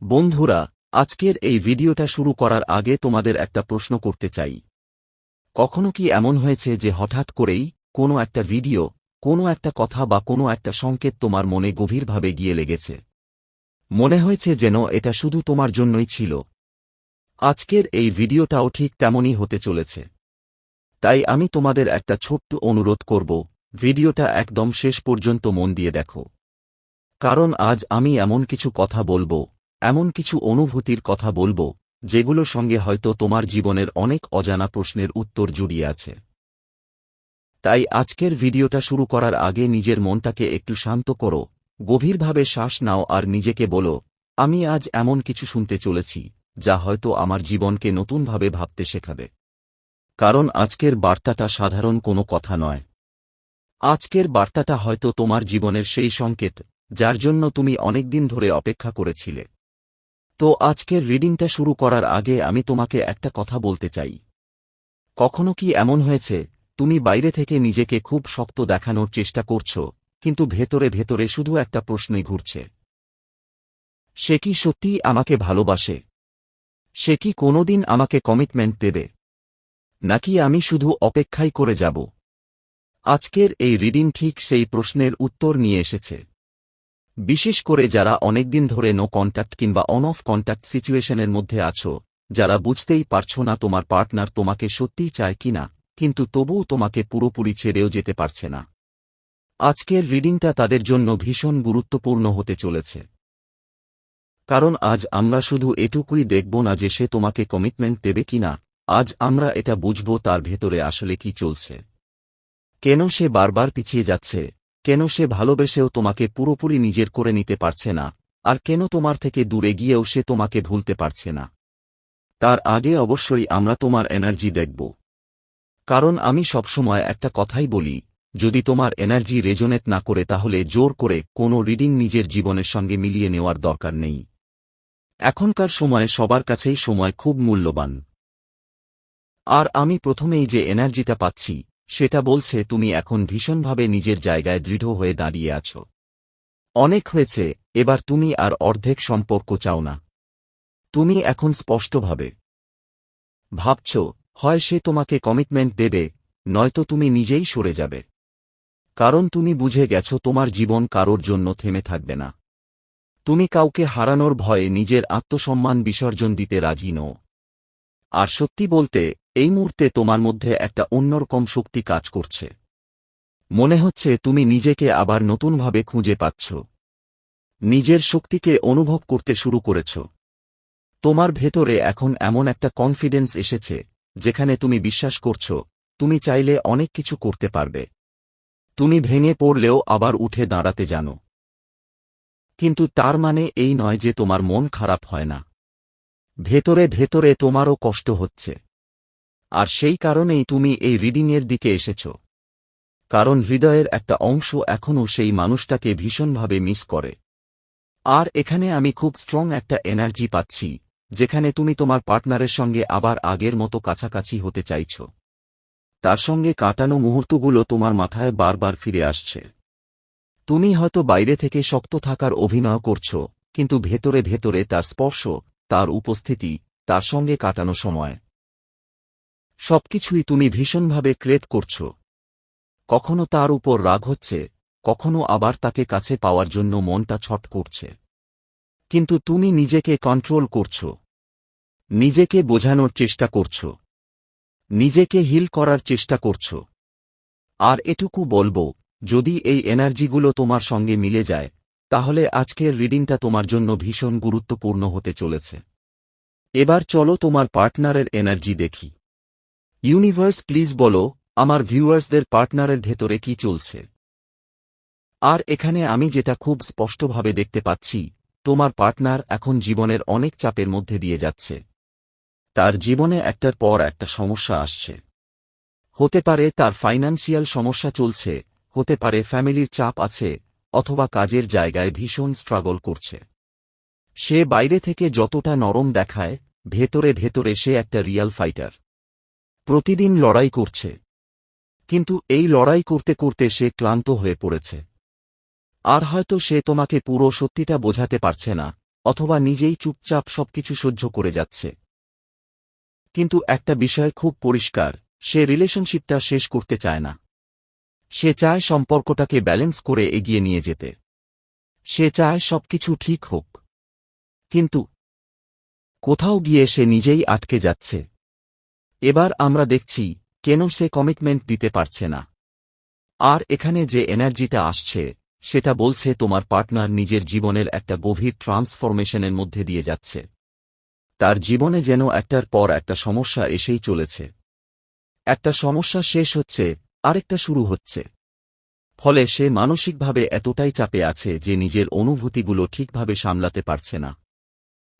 বন্ধুরা, আজকের এই ভিডিওটা শুরু করার আগে তোমাদের একটা প্রশ্ন করতে চাই। কখনো কি এমন হয়েছে যে হঠাৎ করেই কোনো একটা ভিডিও, কোনো একটা কথা বা কোনো একটা সংকেত তোমার মনে গভীরভাবে গিয়ে লেগেছে? মনে হয়েছে যেন এটা শুধু তোমার জন্যই ছিল। আজকের এই ভিডিওটাও ঠিক তেমনই হতে চলেছে। তাই আমি তোমাদের একটা ছোট্ট অনুরোধ করব, ভিডিওটা একদম শেষ পর্যন্ত মন দিয়ে দেখো। কারণ আজ আমি এমন কিছু কথা বলবো, এমন কিছু অনুভূতির কথা বলবো, যেগুলোর সঙ্গে হয়তো তোমার জীবনের অনেক অজানা প্রশ্নের উত্তর জড়িয়ে আছে। তাই আজকের ভিডিওটা শুরু করার আগে নিজের মনটাকে একটু শান্ত করো, গভীরভাবে শ্বাস নাও আর নিজেকে বলো, আমি আজ এমন কিছু শুনতে চলেছি যা হয়তো আমার জীবনকে নতুনভাবে ভাবতে শেখাবে। কারণ আজকের বার্তাটা সাধারণ কোনো কথা নয়। আজকের বার্তাটা হয়তো তোমার জীবনের সেই সংকেত যার জন্য তুমি অনেকদিন ধরে অপেক্ষা করেছিলে। তো আজকের রিডিংটা শুরু করার আগে আমি তোমাকে একটা কথা বলতে চাই। কখনো কি এমন হয়েছে, তুমি বাইরে থেকে নিজেকে খুব শক্ত দেখানোর চেষ্টা করছ, কিন্তু ভেতরে ভেতরে শুধু একটা প্রশ্নই ঘুরছে? সে কি সত্যিই আমাকে ভালোবাসে? সে কি কোনোদিন আমাকে কমিটমেন্ট দেবে? নাকি আমি শুধু অপেক্ষাই করে যাব? আজকের এই রিডিং ঠিক সেই প্রশ্নের উত্তর নিয়ে এসেছে। বিশেষ করে যারা অনেকদিন ধরে নো কন্ট্যাক্ট কিংবা অন অফ কন্ট্যাক্ট সিচুয়েশনের মধ্যে আছো, যারা বুঝতেই পারছো না তোমার পার্টনার তোমাকে সত্যিই চায় কিনা, কিন্তু তবুও তোমাকে পুরোপুরি ছেড়েও যেতে পারছে না। আজকের রিডিংটা তাদের জন্য ভীষণ গুরুত্বপূর্ণ হতে চলেছে। কারণ আজ আমরা শুধু এটুকুই দেখব না যে সে তোমাকে কমিটমেন্ট দেবে কিনা, আজ আমরা এটা বুঝব তার ভেতরে আসলে কি চলছে। কেন সে বারবার পিছিয়ে যাচ্ছে, কেন সে ভালোবেসেও তোমাকে পুরোপুরি নিজের করে নিতে পারছে না, আর কেন তোমার থেকে দূরে গিয়েও সে তোমাকে ভুলতে পারছে না। তার আগে অবশ্যই আমরা তোমার এনার্জি দেখব। কারণ আমি সবসময় একটা কথাই বলি, যদি তোমার এনার্জি রেজোনেট না করে তাহলে জোর করে কোনো রিডিং নিজের জীবনের সঙ্গে মিলিয়ে নেওয়ার দরকার নেই। এখনকার সময়ে সবার কাছেই সময় খুব মূল্যবান। আর আমি প্রথমেই যে এনার্জিটা পাচ্ছি, সেটা বলছে তুমি এখন ভীষণভাবে নিজের জায়গায় দৃঢ় হয়ে দাঁড়িয়ে আছো। অনেক হয়েছে, এবার তুমি আর অর্ধেক সম্পর্ক চাও না। তুমি এখন স্পষ্টভাবে ভাবছ, হয় সে তোমাকে কমিটমেন্ট দেবে, নয়তো তুমি নিজেই সরে যাবে। কারণ তুমি বুঝে গেছো তোমার জীবন কারোর জন্য থেমে থাকবে না। তুমি কাউকে হারানোর ভয়ে নিজের আত্মসম্মান বিসর্জন দিতে রাজি নও। আর সত্যি বলতে, এই মুহূর্তে তোমার মধ্যে একটা অন্যরকম শক্তি কাজ করছে। মনে হচ্ছে তুমি নিজেকে আবার নতুনভাবে খুঁজে পাচ্ছ। নিজের শক্তিকে অনুভব করতে শুরু করেছ। তোমার ভেতরে এখন এমন একটা কনফিডেন্স এসেছে, যেখানে তুমি বিশ্বাস করছ, তুমি চাইলে অনেক কিছু করতে পারবে। তুমি ভেঙে পড়লেও আবার উঠে দাঁড়াতে জানো। কিন্তু তার মানে এই নয় যে তোমার মন খারাপ হয় না। ভেতরে ভেতরে তোমারও কষ্ট হচ্ছে। আর সেই কারণেই তুমি এই রিডিংয়ের দিকে এসেছ। কারণ হৃদয়ের একটা অংশ এখনও সেই মানুষটাকে ভীষণভাবে মিস করে। আর এখানে আমি খুব স্ট্রং একটা এনার্জি পাচ্ছি, যেখানে তুমি তোমার পার্টনারের সঙ্গে আবার আগের মতো কাছাকাছি হতে চাইছ। তার সঙ্গে কাটানো মুহূর্তগুলো তোমার মাথায় বারবার ফিরে আসছে। তুমি হয়তো বাইরে থেকে শক্ত থাকার অভিনয় করছ, কিন্তু ভেতরে ভেতরে তার স্পর্শ, তার উপস্থিতি, তার সঙ্গে কাটানো সময়, সবকিছুই তুমি ভীষণভাবে ক্রেভ করছ। কখনো তার উপর রাগ হচ্ছে, কখনো আবার তাকে কাছে পাওয়ার জন্য মনটা ছট করছে। কিন্তু তুমি নিজেকে কন্ট্রোল করছ। নিজেকে বোঝানোর চেষ্টা করছ। নিজেকে হিল করার চেষ্টা করছ। আর এটুকু বলবো, যদি এই এনার্জিগুলো তোমার সঙ্গে মিলে যায়, তাহলে আজকের রিডিংটা তোমার জন্য ভীষণ গুরুত্বপূর্ণ হতে চলেছে। এবার চলো তোমার পার্টনারের এনার্জি দেখি। ইউনিভার্স প্লিজ বলো, আমার ভিউয়ার্সদের পার্টনারের ভেতরে কি চলছে। আর এখানে আমি যেটা খুব স্পষ্টভাবে দেখতে পাচ্ছি, তোমার পার্টনার এখন জীবনের অনেক চাপের মধ্যে দিয়ে যাচ্ছে। তার জীবনে একটার পর একটা সমস্যা আসছে। হতে পারে তার ফাইন্যান্সিয়াল সমস্যা চলছে, হতে পারে ফ্যামিলির চাপ আছে, অথবা কাজের জায়গায় ভীষণ স্ট্রাগল করছে। সে বাইরে থেকে যতটা নরম দেখায়, ভেতরে ভেতরে সে একটা রিয়াল ফাইটার। প্রতিদিন লড়াই করছে। কিন্তু এই লড়াই করতে করতে সে ক্লান্ত হয়ে পড়েছে। আর হয়তো সে তোমাকে পুরো সত্যিটা বোঝাতে পারছে না, অথবা নিজেই চুপচাপ সবকিছু সহ্য করে যাচ্ছে। কিন্তু একটা বিষয় খুব পরিষ্কার, সে রিলেশনশিপটা শেষ করতে চায় না। সে চায় সম্পর্কটাকে ব্যালেন্স করে এগিয়ে নিয়ে যেতে। সে চায় সবকিছু ঠিক হোক। কিন্তু কোথাও গিয়ে সে নিজেই আটকে যাচ্ছে। এবার আমরা দেখছি কেন সে কমিটমেন্ট দিতে পারছে না। আর এখানে যে এনার্জিটা আসছে সেটা বলছে তোমার পার্টনার নিজের জীবনের একটা গভীর ট্রান্সফরমেশনের মধ্যে দিয়ে যাচ্ছে। তার জীবনে যেন একটার পর একটা সমস্যা এসেই চলেছে। একটা সমস্যা শেষ হচ্ছে, আরেকটা শুরু হচ্ছে। ফলে সে মানসিকভাবে এতটাই চাপে আছে যে নিজের অনুভূতিগুলো ঠিকভাবে সামলাতে পারছে না।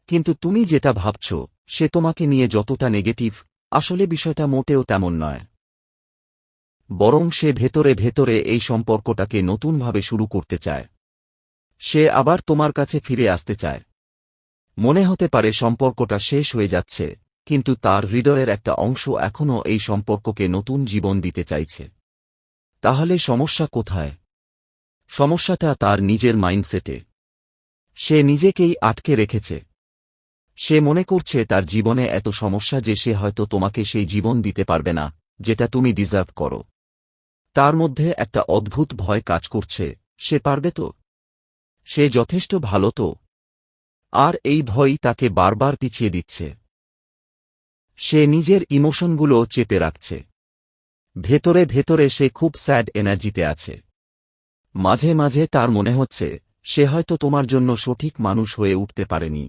কিন্তু তুমি যেটা ভাবছ সে তোমাকে নিয়ে যতটা নেগেটিভ, আসলে বিষয়টা মোটেও তেমন নয়। বরং সে ভেতরে ভেতরে এই সম্পর্কটাকে নতুনভাবে শুরু করতে চায়। সে আবার তোমার কাছে ফিরে আসতে চায়। মনে হতে পারে সম্পর্কটা শেষ হয়ে যাচ্ছে, কিন্তু তার হৃদয়ের একটা অংশ এখনও এই সম্পর্ককে নতুন জীবন দিতে চাইছে। তাহলে সমস্যা কোথায়? সমস্যাটা তার নিজের মাইন্ডসেটে। সে নিজেকেই আটকে রেখেছে। সে মনে করছে তার জীবনে এত সমস্যা যে সে হয়তো তোমাকে সেই জীবন দিতে পারবে না যেটা তুমি ডিজার্ভ করো। তার মধ্যে একটা অদ্ভুত ভয় কাজ করছে, সে পারবে তো? সে যথেষ্ট ভালো তো? আর এই ভয়ই তাকে বারবার পিছিয়ে দিচ্ছে। সে নিজের ইমোশনগুলো চেপে রাখছে। ভেতরে ভেতরে সে খুব স্যাড এনার্জিতে আছে। মাঝে মাঝে তার মনে হচ্ছে সে হয়তো তোমার জন্য সঠিক মানুষ হয়ে উঠতে পারেনি।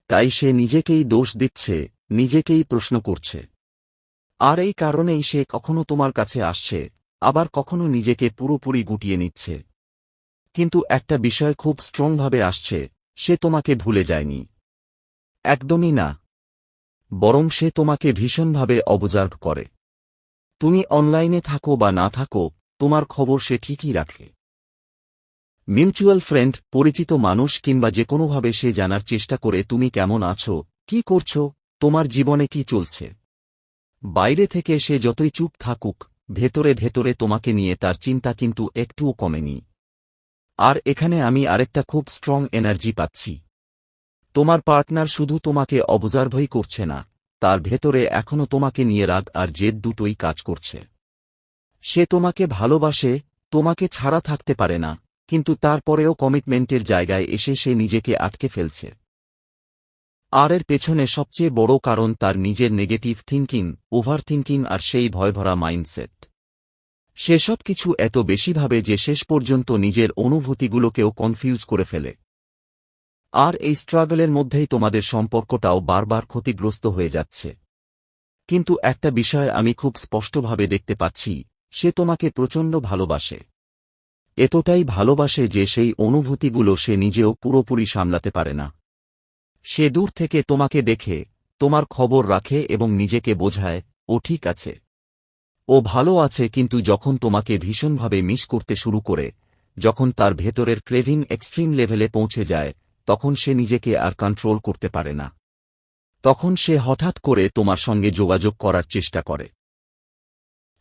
তাই সে নিজেকেই দোষ দিচ্ছে, নিজেকেই প্রশ্ন করছে। আর এই কারণেই সে কখনো তোমার কাছে আসছে, আবার কখনো নিজেকে পুরোপুরি গুটিয়ে নিচ্ছে। কিন্তু একটা বিষয় খুব স্ট্রংভাবে আসছে, সে তোমাকে ভুলে যায়নি। একদমই না। বরং সে তোমাকে ভীষণভাবে অবজার্ভ করে। তুমি অনলাইনে থাকো বা না থাকো, তোমার খবর সে ঠিকই রাখে। মিউচুয়াল ফ্রেন্ড, পরিচিত মানুষ কিংবা যে কোনোভাবে সে জানার চেষ্টা করে তুমি কেমন আছো, কি করছো, তোমার জীবনে কি চলছে। বাইরে থেকে সে যতই চুপ থাকুক, ভেতরে ভেতরে তোমাকে নিয়ে তার চিন্তা কিন্তু একটুও কমেনি। আর এখানে আমি আরেকটা খুব স্ট্রং এনার্জি পাচ্ছি। তোমার পার্টনার শুধু তোমাকে অবজার্ভই করছে না, তার ভেতরে এখনও তোমাকে নিয়ে রাগ আর জেদ দুটোই কাজ করছে। সে তোমাকে ভালোবাসে, তোমাকে ছাড়া থাকতে পারে না, কিন্তু তারপরেও কমিটমেন্টের জায়গায় এসে সে নিজেকে আটকে ফেলছে। আর এর পেছনে সবচেয়ে বড় কারণ তার নিজের নেগেটিভ থিঙ্কিং, ওভার থিঙ্কিং আর সেই ভয়ভরা মাইন্ডসেট। সেসব কিছু এত বেশি ভাবে যে শেষ পর্যন্ত নিজের অনুভূতিগুলোকেও কনফিউজ করে ফেলে। আর এই স্ট্রাগলের মধ্যেই তোমাদের সম্পর্কটাও বারবার ক্ষতিগ্রস্ত হয়ে যাচ্ছে। কিন্তু একটা বিষয় আমি খুব স্পষ্টভাবে দেখতে পাচ্ছি, সে তোমাকে প্রচণ্ড ভালোবাসে। এতটাই ভালোবাসে যে সেই অনুভূতিগুলো সে নিজেও পুরোপুরি সামলাতে পারে না। সে দূর থেকে তোমাকে দেখে, তোমার খবর রাখে এবং নিজেকে বোঝায়, ও ঠিক আছে, ও ভালো আছে। কিন্তু যখন তোমাকে ভীষণভাবে মিস করতে শুরু করে, যখন তার ভেতরের ক্রেভিং এক্সট্রিম লেভেলে পৌঁছে যায়, তখন সে নিজেকে আর কন্ট্রোল করতে পারে না। তখন সে হঠাৎ করে তোমার সঙ্গে যোগাযোগ করার চেষ্টা করে।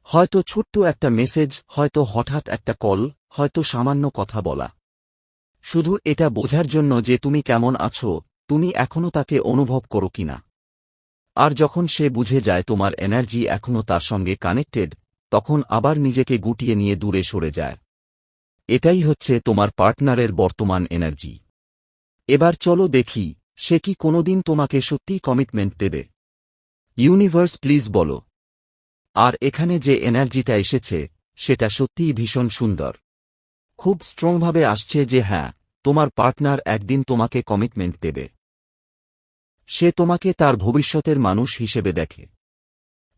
হয়তো ছোট্ট একটা মেসেজ, হয়তো হঠাৎ একটা কল, হয়তো সামান্য কথা বলা। শুধু এটা বোঝার জন্য যে তুমি কেমন আছো, তুমি এখনো তাকে অনুভব করো কিনা। আর যখন সে বুঝে যায় তোমার এনার্জি এখনো তার সঙ্গে কানেক্টেড, তখন আবার নিজেকে গুটিয়ে নিয়ে দূরে সরে যায়। এটাই হচ্ছে তোমার পার্টনারের বর্তমান এনার্জি। এবার চলো দেখি, সে কি কোনোদিন তোমাকে সত্যিই কমিটমেন্ট দেবে। ইউনিভার্স প্লিজ বলো। আর এখানে যে এনার্জিটা এসেছে, সেটা সত্যিই ভীষণ সুন্দর। খুব স্ট্রংভাবে আসছে যে হ্যাঁ, তোমার পার্টনার একদিন তোমাকে কমিটমেন্ট দেবে। সে তোমাকে তার ভবিষ্যতের মানুষ হিসেবে দেখে।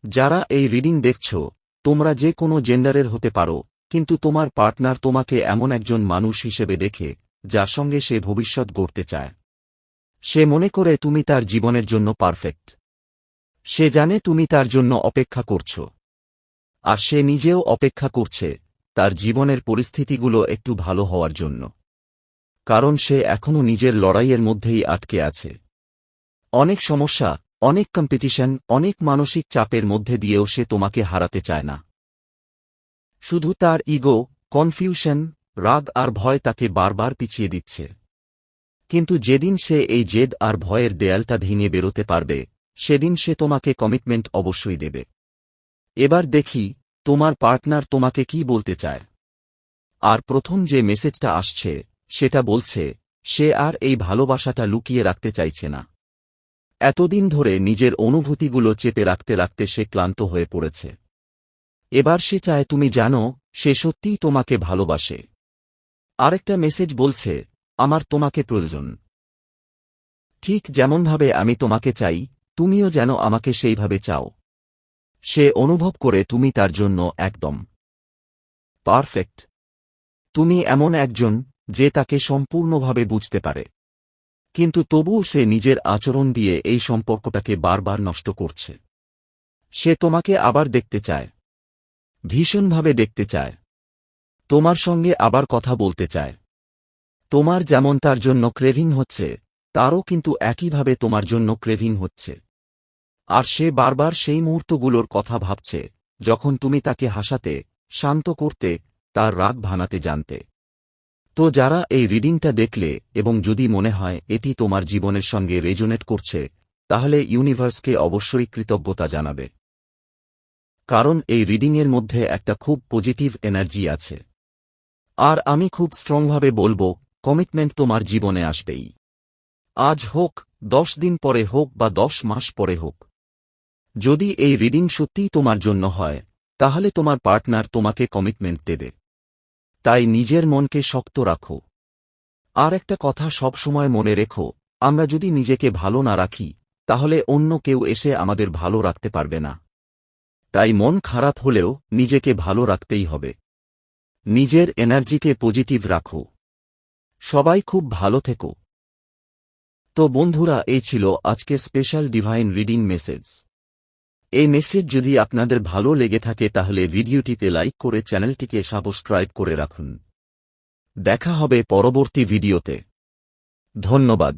যারা এই রিডিং দেখছ, তোমরা যে কোনো জেন্ডারের হতে পারো, কিন্তু তোমার পার্টনার তোমাকে এমন একজন মানুষ হিসেবে দেখে, যার সঙ্গে সে ভবিষ্যৎ গড়তে চায়। সে মনে করে তুমি তার জীবনের জন্য পারফেক্ট। সে জানে তুমি তার জন্য অপেক্ষা করছ। আর সে নিজেও অপেক্ষা করছে তার জীবনের পরিস্থিতিগুলো একটু ভালো হওয়ার জন্য। কারণ সে এখনও নিজের লড়াইয়ের মধ্যেই আটকে আছে। অনেক সমস্যা, অনেক কম্পিটিশন, অনেক মানসিক চাপের মধ্যে দিয়েও সে তোমাকে হারাতে চায় না। শুধু তার ইগো, কনফিউশন, রাগ আর ভয় তাকে বারবার পিছিয়ে দিচ্ছে। কিন্তু যেদিন সে এই জেদ আর ভয়ের দেয়ালটা ভেঙে বেরোতে পারবে সেদিন সে তোমাকে কমিটমেন্ট অবশ্যই দেবে। এবার দেখি তোমার পার্টনার তোমাকে কি বলতে চায়। আর প্রথম যে মেসেজটা আসছে সেটা বলছে সে আর এই ভালোবাসাটা লুকিয়ে রাখতে চাইছে না। এতদিন ধরে নিজের অনুভূতিগুলো চেপে রাখতে রাখতে সে ক্লান্ত হয়ে পড়েছে। এবার সে চায় তুমি জানো সে সত্যিই তোমাকে ভালোবাসে। আরেকটা মেসেজ বলছে আমার তোমাকে প্রয়োজন। ঠিক যেমনভাবে আমি তোমাকে চাই তুমিও যেন আমাকে সেইভাবে চাও। সে অনুভব করে তুমি তার জন্য একদম পারফেক্ট। তুমি এমন একজন যে তাকে সম্পূর্ণভাবে বুঝতে পারে, কিন্তু তবুও সে নিজের আচরণ দিয়ে এই সম্পর্কটাকে বারবার নষ্ট করছে। সে তোমাকে আবার দেখতে চায়, ভীষণভাবে দেখতে চায়, তোমার সঙ্গে আবার কথা বলতে চায়। তোমার যেমন তার জন্য ক্রেভিং হচ্ছে তারও কিন্তু একইভাবে তোমার জন্য ক্রেভিং হচ্ছে। আর সে বারবার সেই মুহূর্তগুলোর কথা ভাবছে যখন তুমি তাকে হাসাতে, শান্ত করতে, তার রাগ ভাঙাতে জানতে। তো যারা এই রিডিংটা দেখলে এবং যদি মনে হয় এটি তোমার জীবনের সঙ্গে রেজোনেট করছে তাহলে ইউনিভার্সকে অবশ্যই কৃতজ্ঞতা জানাবে, কারণ এই রিডিংয়ের মধ্যে একটা খুব পজিটিভ এনার্জি আছে। আর আমি খুব স্ট্রংভাবে বলবো কমিটমেন্ট তোমার জীবনে আসবেই। আজ হোক, 10 দিন পরে হোক বা 10 মাস পরে হোক। যদি এই রিডিং সত্যিই তোমার জন্য হয় তাহলে তোমার পার্টনার তোমাকে কমিটমেন্ট দেবে। তাই নিজের মনকে শক্ত রাখো। আর একটা কথা সবসময় মনে রেখো, আমরা যদি নিজেকে ভালো না রাখি তাহলে অন্য কেউ এসে আমাদের ভালো রাখতে পারবে না। তাই মন খারাপ হলেও নিজেকে ভালো রাখতেই হবে। নিজের এনার্জিকে পজিটিভ রাখো। সবাই খুব ভালো থেকো। তো বন্ধুরা, এই ছিল আজকে স্পেশাল ডিভাইন রিডিং মেসেজ। এই মেসেজ যদি আপনাদের ভালো লেগে থাকে তাহলে ভিডিওটিতে লাইক করে চ্যানেলটিকে সাবস্ক্রাইব করে রাখুন। দেখা হবে পরবর্তী ভিডিওতে। ধন্যবাদ।